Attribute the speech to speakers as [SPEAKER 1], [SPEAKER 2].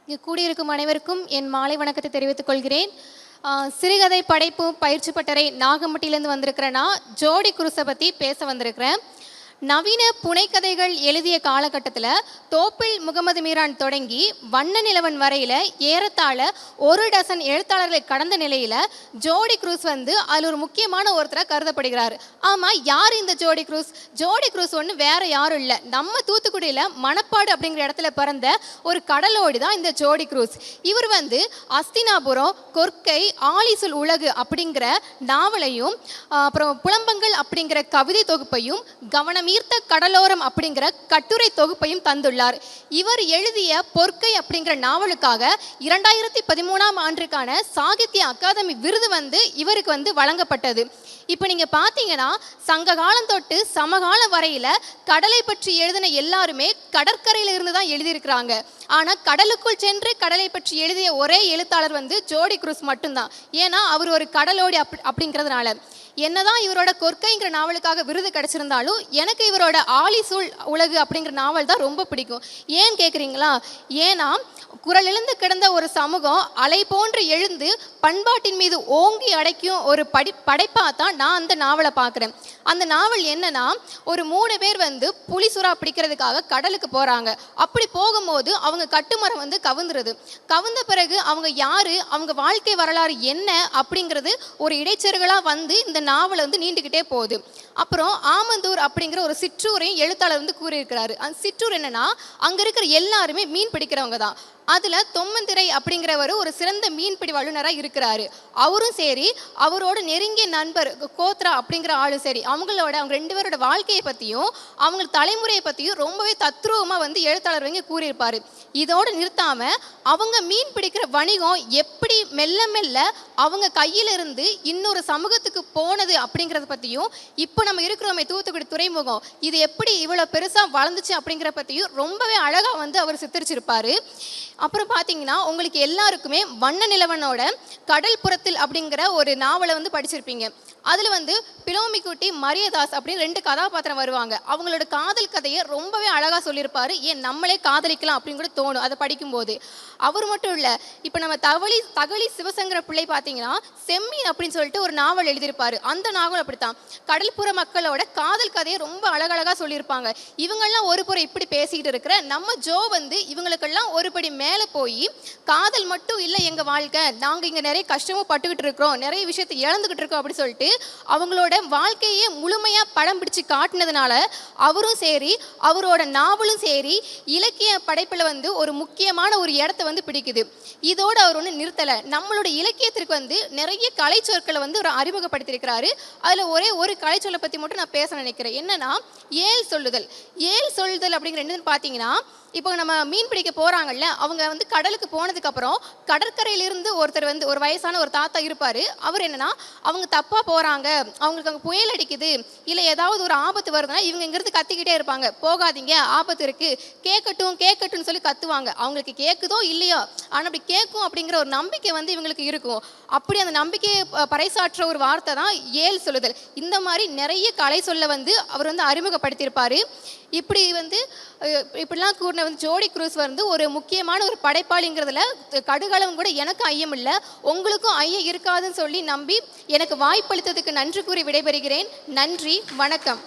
[SPEAKER 1] இங்கு கூடியிருக்கும் அனைவருக்கும் என் மாலை வணக்கத்தை தெரிவித்துக் கொள்கிறேன். சிறுகதை படைப்பு பயிற்சி பட்டறை நாகம்பட்டியிலேருந்து வந்திருக்கிறேன்னா ஜோடி குருஸை பற்றி பேச வந்திருக்கிறேன். நவீன புனைக்கதைகள் எழுதிய காலகட்டத்தில் தோப்பில் முகமது மீரான் தொடங்கி வண்ண நிலவன் வரையில் ஏறத்தாழ ஒரு டசன் எழுத்தாளர்களை கடந்த நிலையில் ஜோடி குரூஸ் அதில் ஒரு முக்கியமான ஒருத்தராக கருதப்படுகிறார். ஆமாம், யார் இந்த ஜோடி குரூஸ்? ஜோடி குரூஸ் ஒன்று வேற யாரும் இல்லை, நம்ம தூத்துக்குடியில் மணப்பாடு அப்படிங்கிற இடத்துல பிறந்த ஒரு கடலோடி தான் இந்த ஜோடி குரூஸ். இவர் அஸ்தினாபுரம், கொற்கை, ஆலிசுல் உலகு அப்படிங்கிற நாவலையும் அப்புறம் புலம்பங்கள் அப்படிங்கிற கவிதை தொகுப்பையும் கவனம் ஈர்த்த கடலோரம் அப்படிங்கிற கட்டுரை தொகுப்பையும் தந்துள்ளார். இவர் எழுதிய பொற்கை அப்படிங்கிற நாவலுக்காக 2013ஆம் ஆண்டுக்கான சாகித்ய அகாதமி விருது இவருக்கு வழங்கப்பட்டது. இப்போ நீங்கள் பார்த்தீங்கன்னா சங்க காலம் தொட்டு சமகாலம் வரையில் கடலை பற்றி எழுதின எல்லாருமே கடற்கரையில் இருந்து தான் எழுதியிருக்கிறாங்க. ஆனால் கடலுக்குள் சென்று கடலை பற்றி எழுதிய ஒரே எழுத்தாளர் ஜோடி குரூஸ் மட்டும்தான். ஏன்னா அவர் ஒரு கடலோடி அப்படிங்கிறதுனால. என்னதான் இவரோட கொற்கைங்கிற நாவலுக்காக விருது கிடைச்சிருந்தாலும் எனக்கு இவரோட ஆலிசூல் உலகு அப்படிங்கிற நாவல் தான் ரொம்ப பிடிக்கும். ஏன் கேட்குறீங்களா? ஏன்னா குரலிழந்து கிடந்த ஒரு சமூகம் அலை போன்று எழுந்து பண்பாட்டின் மீது ஓங்கி அடைக்கும் ஒரு படைப்பாக தான் நான் அந்த நாவலை பார்க்குறேன். அந்த நாவல் என்னன்னா, ஒரு 3 பேர் புலிசுறா பிடிக்கிறதுக்காக கடலுக்கு போகிறாங்க. அப்படி போகும்போது அவங்க கட்டுமரம் கவுந்துருது. கவுந்த பிறகு அவங்க யாரு, அவங்க வாழ்க்கை வரலாறு என்ன அப்படிங்கிறது ஒரு இடைச்செருகலாக இந்த நாவல் நீண்டுக்கிட்டே போகுது. அப்புறம் ஆமந்தூர் அப்படிங்கிற ஒரு சிற்றூரையும் எழுத்தாளர் கூறியிருக்கிறாரு. அந்த சிற்றூர் என்னன்னா, அங்கே இருக்கிற எல்லாருமே மீன் பிடிக்கிறவங்க தான். அதில் தொம்மந்திரை அப்படிங்கிறவர் ஒரு சிறந்த மீன்பிடி வல்லுநராக இருக்கிறாரு. அவரும் சரி, அவரோட நெருங்கிய நண்பர் கோத்ரா அப்படிங்கிற ஆளும் சரி, அவங்க 2 பேரோட வாழ்க்கையை பற்றியும் அவங்க தலைமுறையை பற்றியும் ரொம்பவே தத்ரூபமாக எழுத்தாளர் கூறியிருப்பார். இதோடு நிறுத்தாமல் அவங்க மீன் பிடிக்கிற வணிகம் எப்படி மெல்ல மெல்ல அவங்க கையிலிருந்து இன்னொரு சமூகத்துக்கு போனது அப்படிங்கிறத பற்றியும், இப்போ நம்ம இருக்கிறோமே தூத்துக்குடி துறைமுகம், இது எப்படி இவ்வளோ பெருசாக வளர்ந்துச்சு அப்படிங்கிற பற்றியும் ரொம்பவே அழகாக அவர் சித்தரிச்சிருப்பார். அப்புறம் பார்த்தீங்கன்னா உங்களுக்கு எல்லாருக்குமே வண்ண நிலவனோட கடல் புறத்தில் அப்படிங்கிற ஒரு நாவலை படிச்சிருப்பீங்க. அதில் பிலோமிக்குட்டி, மரியதாஸ் அப்படின்னு 2 கதாபாத்திரம் வருவாங்க. அவங்களோட காதல் கதையை ரொம்பவே அழகாக சொல்லியிருப்பார். ஏன் நம்மளே காதலிக்கலாம் அப்படின்னு கூட தோணும் அதை படிக்கும்போது. அவர் மட்டும் இல்லை, இப்போ நம்ம தகழி சிவசங்கர பிள்ளை பார்த்தீங்கன்னா செம்மீன் அப்படின்னு சொல்லிட்டு ஒரு நாவல் எழுதியிருப்பார். அந்த நாவல் அப்படித்தான் கடல்புற மக்களோட காதல் கதையை ரொம்ப அழகழகாக சொல்லியிருப்பாங்க. இவங்கெல்லாம் ஒரு புறம் இப்படி பேசிக்கிட்டு இருக்கிற நம்ம ஜோ இவங்களுக்கெல்லாம் ஒரு படி மேலே போய் காதல் மட்டும் இல்லை எங்கள் வாழ்க்கை, நாங்கள் இங்கே நிறைய கஷ்டமும் பட்டுக்கிட்டு இருக்கிறோம், நிறைய விஷயத்தை இழந்துக்கிட்டு இருக்கோம் அப்படின்னு சொல்லிட்டு அவங்களோட வாழ்க்கையே முழுமையாக படம் பிடிச்சு காட்டினதுனால அவரும் சரி, அவரோட நாவலும் சரி, இலக்கிய படைப்பில் ஒரு முக்கியமான ஒரு இடத்த பிடிக்குது. இதோடு அவர் ஒன்று நிறுத்தலை. நம்மளோட இலக்கியத்திற்கு நிறைய கலை சொற்களை ஒரு அறிமுகப்படுத்தியிருக்கிறாரு. அதில் ஒரே ஒரு கலை சொல்லை பற்றி மட்டும் நான் பேச நினைக்கிறேன். என்னன்னா, ஏல் சொல்லுதல். ஏல் சொல்லுதல் அப்படிங்கிற என்னன்னு பார்த்தீங்கன்னா, இப்போ நம்ம மீன் பிடிக்க போகிறாங்கல்ல, அவங்க கடலுக்கு போனதுக்கப்புறம் கடற்கரையிலிருந்து ஒருத்தர் ஒரு வயசான ஒரு தாத்தா இருப்பார். அவர் என்னன்னா, அவங்க தப்பாக போகிறாங்க, அவங்களுக்கு அங்கே புயல் அடிக்குது, இல்லை ஏதாவது ஒரு ஆபத்து வருதுன்னா இவங்க இங்கிருந்து கத்திக்கிட்டே இருப்பாங்க, போகாதீங்க ஆபத்து இருக்குது, கேட்கட்டும்னு சொல்லி கத்துவாங்க. அவங்களுக்கு கேட்குதோ இல்லையோ, ஆனால் அப்படி கேட்கும் அப்படிங்கிற ஒரு நம்பிக்கை இவங்களுக்கு இருக்கும். அப்படி அந்த நம்பிக்கையை பறைசாற்ற ஒரு வார்த்தை தான் ஏல் சொல்லுதல். இந்த மாதிரி நிறைய கலை சொல்ல அவர் அறிமுகப்படுத்தியிருப்பார். இப்படி இப்படிலாம் கூறின ஜோடி குரூஸ் ஒரு முக்கியமான ஒரு படைப்பாளிங்கிறதுல கடுகளவும் கூட எனக்கு ஐயம் இல்லை, உங்களுக்கும் ஐயம் இருக்காதுன்னு சொல்லி நம்பி எனக்கு வாய்ப்பளித்ததுக்கு நன்றி கூறி விடைபெறுகிறேன். நன்றி, வணக்கம்.